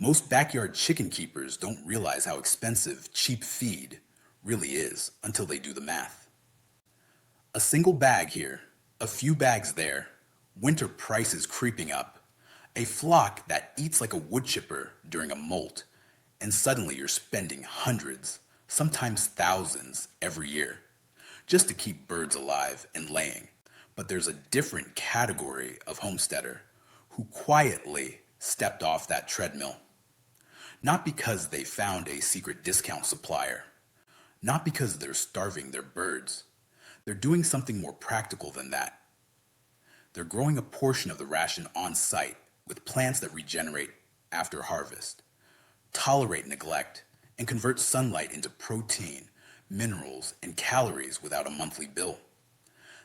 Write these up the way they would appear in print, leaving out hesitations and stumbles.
Most backyard chicken keepers don't realize how expensive cheap feed really is until they do the math. A single bag here, a few bags there, winter prices creeping up, a flock that eats like a wood chipper during a molt, and suddenly you're spending hundreds, sometimes thousands every year, just to keep birds alive and laying. But there's a different category of homesteader who quietly stepped off that treadmill. Not because they found a secret discount supplier, not because they're starving their birds. They're doing something more practical than that. They're growing a portion of the ration on site with plants that regenerate after harvest, tolerate neglect, and convert sunlight into protein, minerals, and calories without a monthly bill.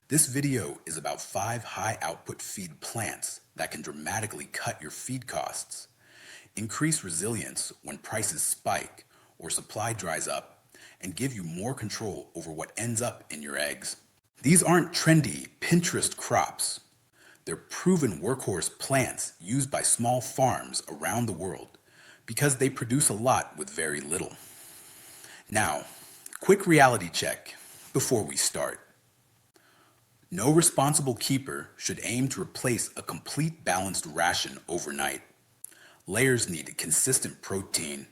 This video is about 5 high-output feed plants that can dramatically cut your feed costs, increase resilience when prices spike or supply dries up, and give you more control over what ends up in your eggs. These aren't trendy Pinterest crops. They're proven workhorse plants used by small farms around the world because they produce a lot with very little. Now, quick reality check before we start. No responsible keeper should aim to replace a complete balanced ration overnight. Layers need consistent protein,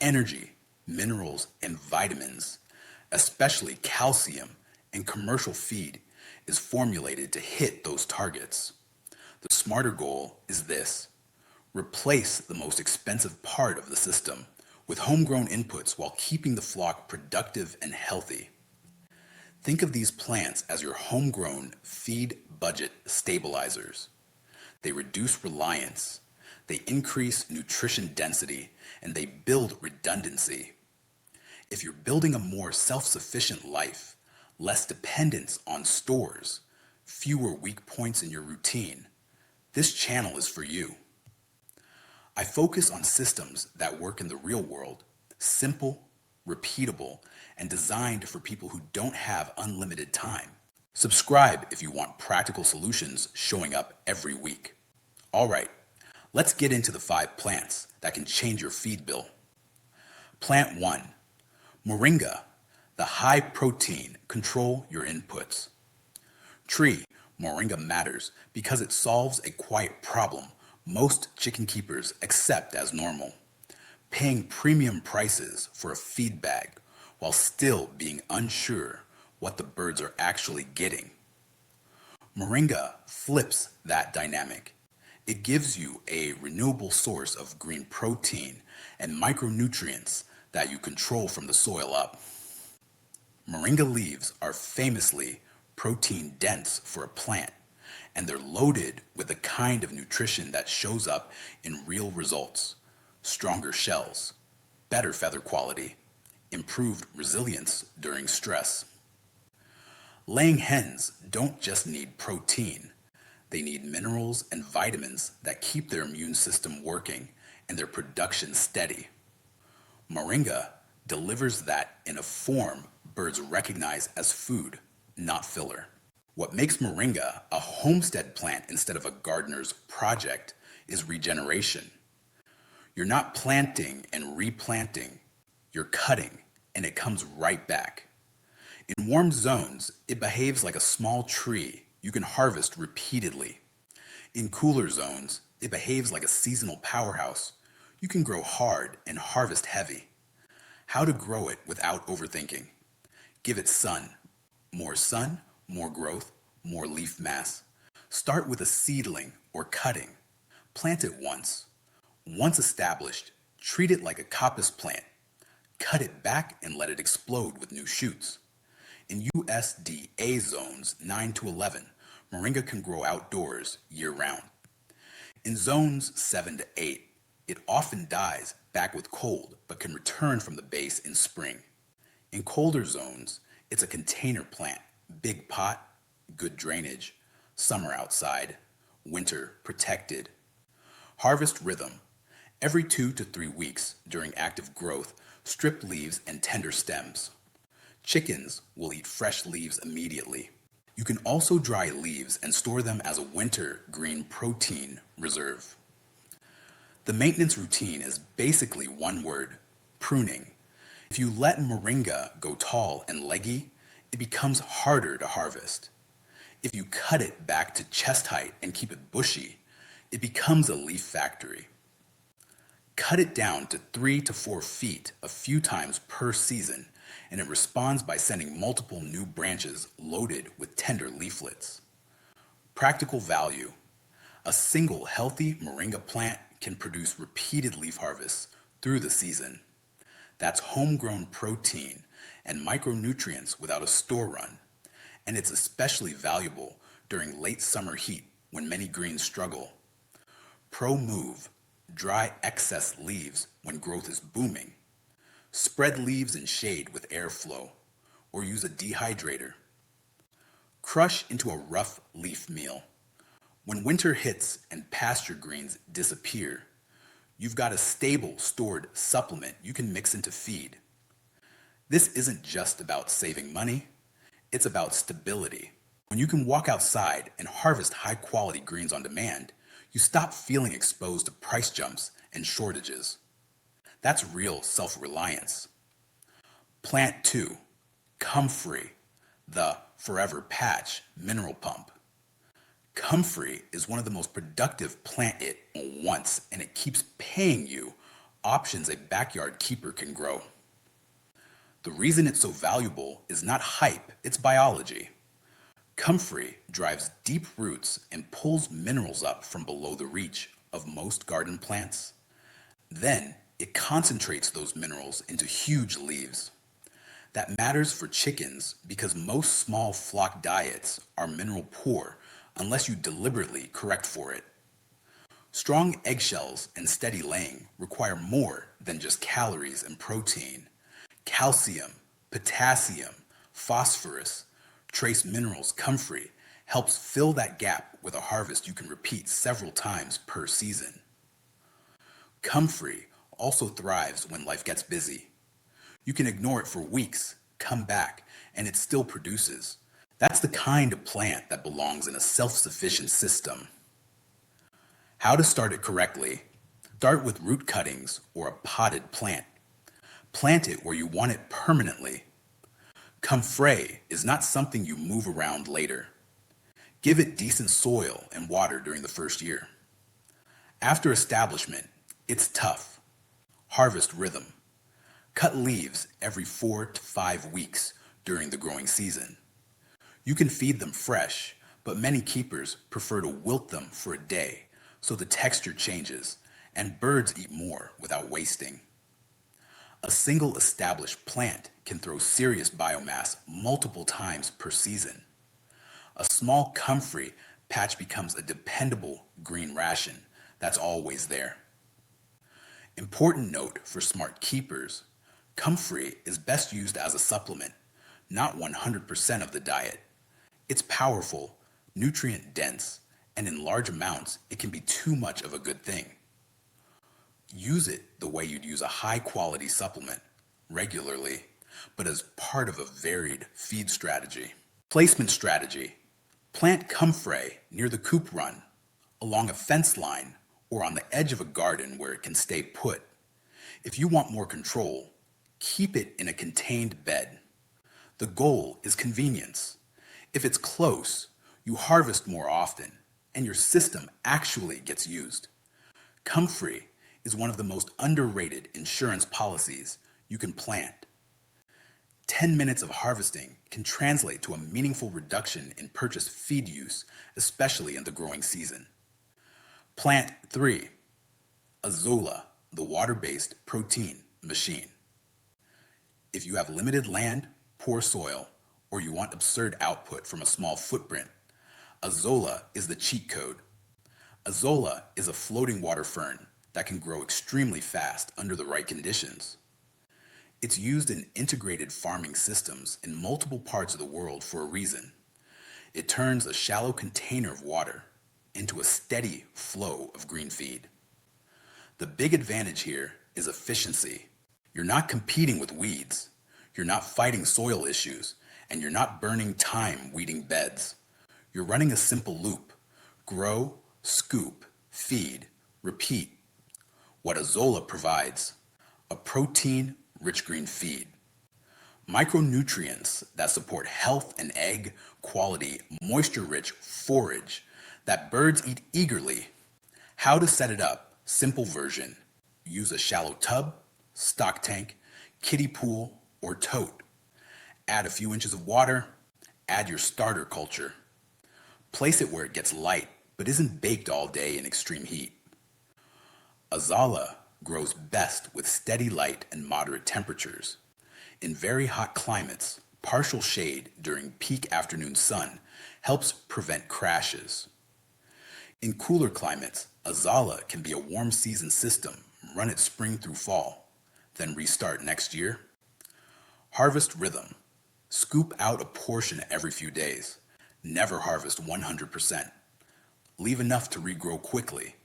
energy, minerals, and vitamins, especially calcium, and commercial feed is formulated to hit those targets. The smarter goal is this: replace the most expensive part of the system with homegrown inputs while keeping the flock productive and healthy. Think of these plants as your homegrown feed budget stabilizers. They reduce reliance, they increase nutrition density, and they build redundancy. If you're building a more self-sufficient life, less dependence on stores, fewer weak points in your routine, this channel is for you. I focus on systems that work in the real world, simple, repeatable, and designed for people who don't have unlimited time. Subscribe if you want practical solutions showing up every week. All right, let's get into the 5 plants that can change your feed bill. Plant 1. Moringa, the high protein, control your inputs. Tree, Moringa matters because it solves a quiet problem most chicken keepers accept as normal: paying premium prices for a feed bag while still being unsure what the birds are actually getting. Moringa flips that dynamic. It gives you a renewable source of green protein and micronutrients that you control from the soil up. Moringa leaves are famously protein dense for a plant, and they're loaded with the kind of nutrition that shows up in real results: stronger shells, better feather quality, improved resilience during stress. Laying hens don't just need protein, they need minerals and vitamins that keep their immune system working and their production steady. Moringa delivers that in a form birds recognize as food, not filler. What makes Moringa a homestead plant instead of a gardener's project is regeneration. You're not planting and replanting, you're cutting, and it comes right back. In warm zones, it behaves like a small tree you can harvest repeatedly. In cooler zones, it behaves like a seasonal powerhouse. You can grow hard and harvest heavy. How to grow it without overthinking. Give it sun, more growth, more leaf mass. Start with a seedling or cutting. Plant it once. Once established, treat it like a coppice plant. Cut it back and let it explode with new shoots. In USDA zones 9 to 11, Moringa can grow outdoors year-round. In zones 7 to 8, it often dies back with cold but can return from the base in spring. In colder zones, it's a container plant: big pot, good drainage, summer outside, winter protected. Harvest rhythm: every 2 to 3 weeks during active growth, strip leaves and tender stems. Chickens will eat fresh leaves immediately. You can also dry leaves and store them as a winter green protein reserve. The maintenance routine is basically one word: pruning. If you let Moringa go tall and leggy, it becomes harder to harvest. If you cut it back to chest height and keep it bushy, it becomes a leaf factory. Cut it down to 3 to 4 feet a few times per season, and it responds by sending multiple new branches loaded with tender leaflets. Practical value: a single healthy Moringa plant can produce repeated leaf harvests through the season. That's homegrown protein and micronutrients without a store run, and it's especially valuable during late summer heat when many greens struggle. Pro move: dry excess leaves when growth is booming. Spread leaves in shade with airflow, or use a dehydrator. Crush into a rough leaf meal. When winter hits and pasture greens disappear, you've got a stable, stored supplement you can mix into feed. This isn't just about saving money, it's about stability. When you can walk outside and harvest high-quality greens on demand, you stop feeling exposed to price jumps and shortages. That's real self-reliance. Plant 2, Comfrey, the Forever Patch Mineral Pump. Comfrey is one of the most productive plant it once, and it keeps paying you options a backyard keeper can grow. The reason it's so valuable is not hype, it's biology. Comfrey drives deep roots and pulls minerals up from below the reach of most garden plants. Then it concentrates those minerals into huge leaves. That matters for chickens because most small flock diets are mineral poor unless you deliberately correct for it. Strong eggshells and steady laying require more than just calories and protein. Calcium, potassium, phosphorus, trace minerals. Comfrey helps fill that gap with a harvest you can repeat several times per season. Comfrey also thrives when life gets busy. You can ignore it for weeks, come back, and it still produces. That's the kind of plant that belongs in a self-sufficient system. How to start it correctly: start with root cuttings or a potted plant. Plant it where you want it permanently. Comfrey is not something you move around later. Give it decent soil and water during the first year. After establishment, it's tough. Harvest rhythm: cut leaves every 4 to 5 weeks during the growing season. You can feed them fresh, but many keepers prefer to wilt them for a day so the texture changes and birds eat more without wasting. A single established plant can throw serious biomass multiple times per season. A small comfrey patch becomes a dependable green ration that's always there. Important note for smart keepers: comfrey is best used as a supplement, not 100% of the diet. It's powerful, nutrient dense, and in large amounts it can be too much of a good thing. Use it the way you'd use a high-quality supplement, regularly, but as part of a varied feed strategy. Placement strategy: plant comfrey near the coop run, along a fence line, or on the edge of a garden where it can stay put. If you want more control, keep it in a contained bed. The goal is convenience. If it's close, you harvest more often, and your system actually gets used. Comfrey is one of the most underrated insurance policies you can plant. 10 minutes of harvesting can translate to a meaningful reduction in purchased feed use, especially in the growing season. Plant 3, Azolla, the water-based protein machine. If you have limited land, poor soil, or you want absurd output from a small footprint, Azolla is the cheat code. Azolla is a floating water fern that can grow extremely fast under the right conditions. It's used in integrated farming systems in multiple parts of the world for a reason. It turns a shallow container of water into a steady flow of green feed. The big advantage here is efficiency. You're not competing with weeds, you're not fighting soil issues, and you're not burning time weeding beds. You're running a simple loop: grow, scoop, feed, repeat. What Azolla provides: a protein-rich green feed, micronutrients that support health and egg quality, moisture-rich forage that birds eat eagerly. How to set it up: simple version. Use a shallow tub, stock tank, kiddie pool, or tote. Add a few inches of water. Add your starter culture. Place it where it gets light, but isn't baked all day in extreme heat. Azolla grows best with steady light and moderate temperatures. In very hot climates, partial shade during peak afternoon sun helps prevent crashes. In cooler climates, Azolla can be a warm season system, run it spring through fall, then restart next year. Harvest rhythm: scoop out a portion every few days. Never harvest 100%. Leave enough to regrow quickly.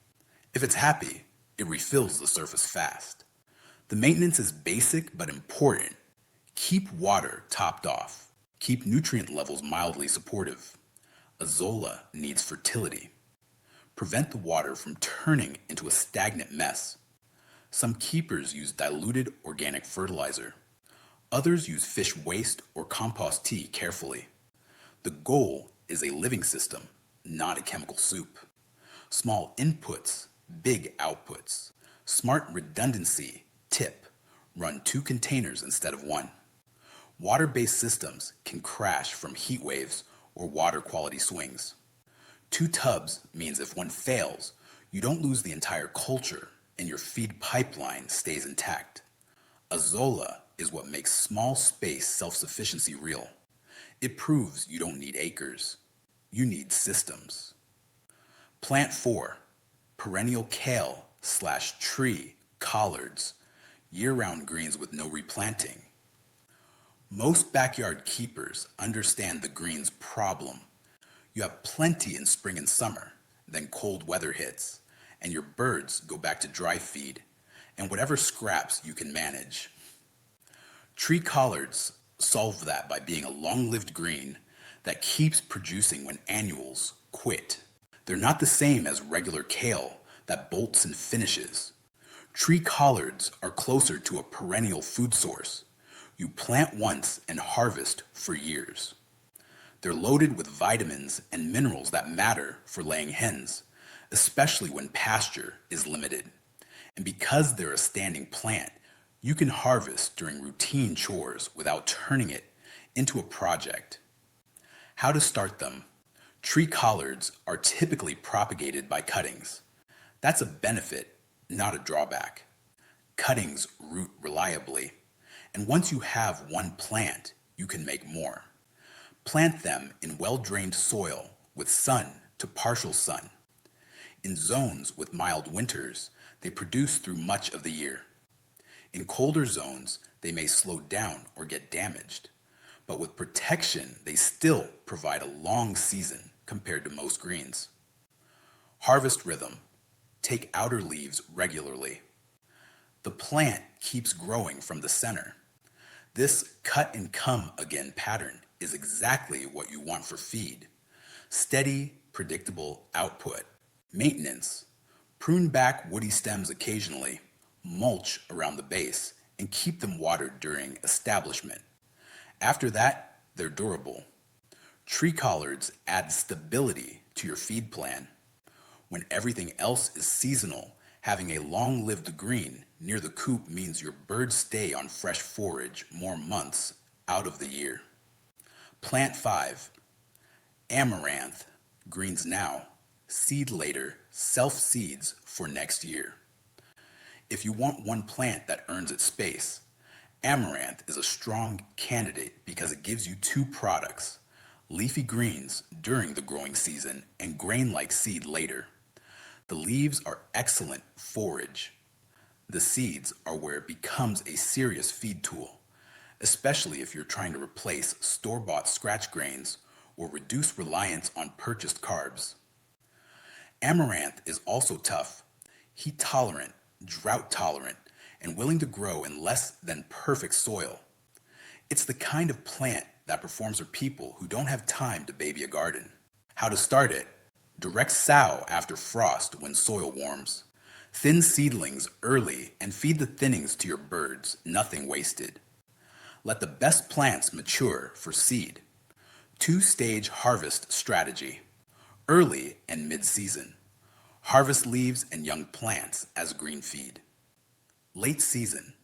If it's happy, it refills the surface fast. The maintenance is basic but important. Keep water topped off. Keep nutrient levels mildly supportive. Azolla needs fertility. Prevent the water from turning into a stagnant mess. Some keepers use diluted organic fertilizer. Others use fish waste or compost tea carefully. The goal is a living system, not a chemical soup. Small inputs, big outputs. Smart redundancy tip: run 2 containers instead of 1. Water-based systems can crash from heat waves or water quality swings. 2 tubs means if one fails, you don't lose the entire culture and your feed pipeline stays intact. Azolla is what makes small space self-sufficiency real. It proves you don't need acres. You need systems. Plant 4, Perennial Kale / tree Collards, year-round greens with no replanting. Most backyard keepers understand the greens problem. You have plenty in spring and summer, then cold weather hits, and your birds go back to dry feed, and whatever scraps you can manage. Tree Collards solve that by being a long-lived green that keeps producing when annuals quit. They're not the same as regular kale that bolts and finishes. Tree Collards are closer to a perennial food source. You plant once and harvest for years. They're loaded with vitamins and minerals that matter for laying hens, especially when pasture is limited. And because they're a standing plant, you can harvest during routine chores without turning it into a project. How to start them: tree collards are typically propagated by cuttings. That's a benefit, not a drawback. Cuttings root reliably, and once you have one plant, you can make more. Plant them in well-drained soil with sun to partial sun. In zones with mild winters, they produce through much of the year. In colder zones, they may slow down or get damaged, but with protection, they still provide a long season compared to most greens. Harvest rhythm: take outer leaves regularly. The plant keeps growing from the center. This cut and come again pattern is exactly what you want for feed. Steady, predictable output. Maintenance: prune back woody stems occasionally, mulch around the base, and keep them watered during establishment. After that, they're durable. Tree collards add stability to your feed plan. When everything else is seasonal, having a long-lived green near the coop means your birds stay on fresh forage more months out of the year. Plant 5, Amaranth, greens now, seed later, self-seeds for next year. If you want one plant that earns its space, Amaranth is a strong candidate because it gives you 2 products: leafy greens during the growing season and grain-like seed later. The leaves are excellent forage. The seeds are where it becomes a serious feed tool, especially if you're trying to replace store-bought scratch grains or reduce reliance on purchased carbs. Amaranth is also tough, heat-tolerant, drought-tolerant, and willing to grow in less than perfect soil. It's the kind of plant that performs for people who don't have time to baby a garden. How to start it: direct sow after frost when soil warms. Thin seedlings early and feed the thinnings to your birds, nothing wasted. Let the best plants mature for seed. Two-stage harvest strategy. Early and mid-season. Harvest leaves and young plants as green feed. Late season.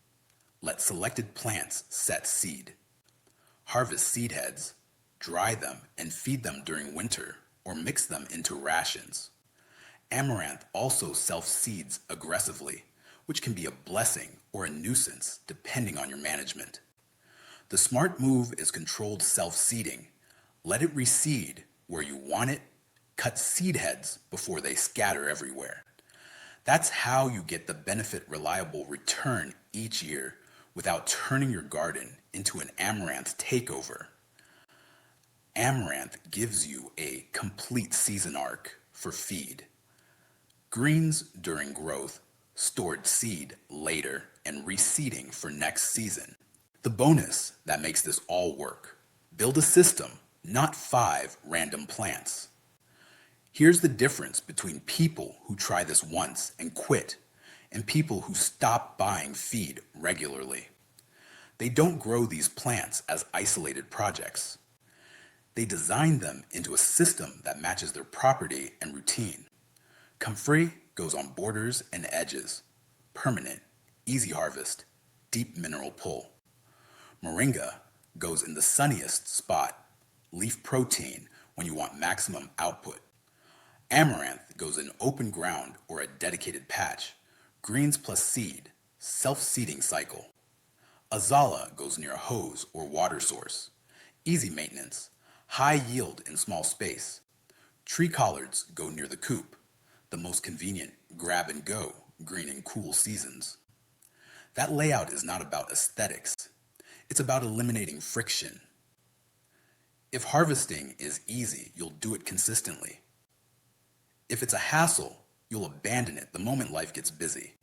Let selected plants set seed. Harvest seed heads. Dry them and feed them during winter or mix them into rations. Amaranth also self-seeds aggressively, which can be a blessing or a nuisance depending on your management. The smart move is controlled self-seeding. Let it reseed where you want it, cut seed heads before they scatter everywhere. That's how you get the benefit reliable return each year without turning your garden into an amaranth takeover. Amaranth gives you a complete season arc for feed. Greens during growth, stored seed later, and reseeding for next season. The bonus that makes this all work. Build a system, not 5 random plants. Here's the difference between people who try this once and quit and people who stop buying feed regularly. They don't grow these plants as isolated projects. They design them into a system that matches their property and routine. Comfrey goes on borders and edges. Permanent, easy harvest, deep mineral pull. Moringa goes in the sunniest spot. Leaf protein when you want maximum output. Amaranth goes in open ground or a dedicated patch. Greens plus seed, self-seeding cycle. Azolla goes near a hose or water source. Easy maintenance, high yield in small space. Tree collards go near the coop. The most convenient grab and go, green and cool seasons. That layout is not about aesthetics. It's about eliminating friction. If harvesting is easy, you'll do it consistently. If it's a hassle, you'll abandon it the moment life gets busy.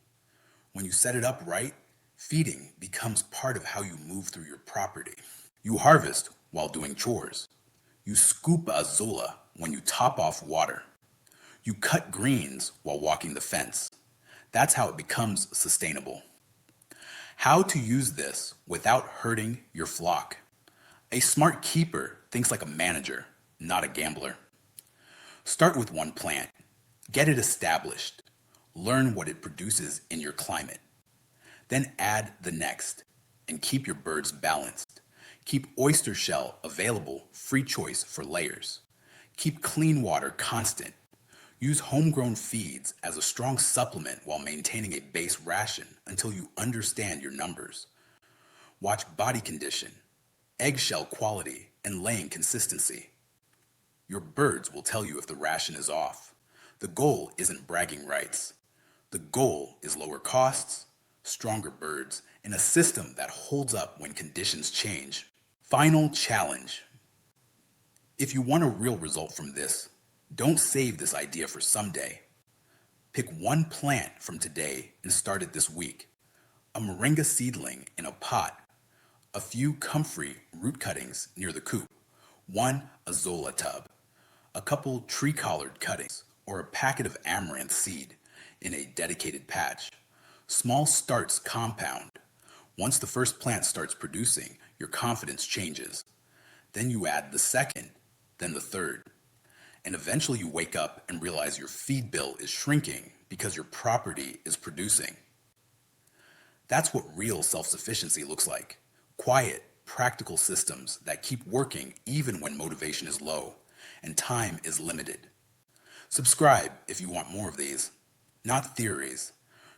When you set it up right, feeding becomes part of how you move through your property. You harvest while doing chores. You scoop Azolla when you top off water. You cut greens while walking the fence. That's how it becomes sustainable. How to use this without hurting your flock. A smart keeper thinks like a manager, not a gambler. Start with one plant. Get it established. Learn what it produces in your climate. Then add the next and keep your birds balanced. Keep oyster shell available, free choice for layers. Keep clean water constant. Use homegrown feeds as a strong supplement while maintaining a base ration until you understand your numbers. Watch body condition, eggshell quality, and laying consistency. Your birds will tell you if the ration is off. The goal isn't bragging rights. The goal is lower costs, stronger birds, and a system that holds up when conditions change. Final challenge. If you want a real result from this, don't save this idea for someday. Pick one plant from today and start it this week. A moringa seedling in a pot, a few comfrey root cuttings near the coop, one Azolla tub, a couple tree collard cuttings, or a packet of amaranth seed in a dedicated patch. Small starts compound. Once the first plant starts producing, your confidence changes. Then you add the second, then the third. And eventually you wake up and realize your feed bill is shrinking because your property is producing. That's what real self-sufficiency looks like. Quiet, practical systems that keep working even when motivation is low and time is limited. Subscribe if you want more of these. Not theories,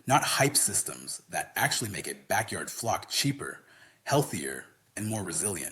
not hype systems that actually make a backyard flock cheaper, healthier, and more resilient.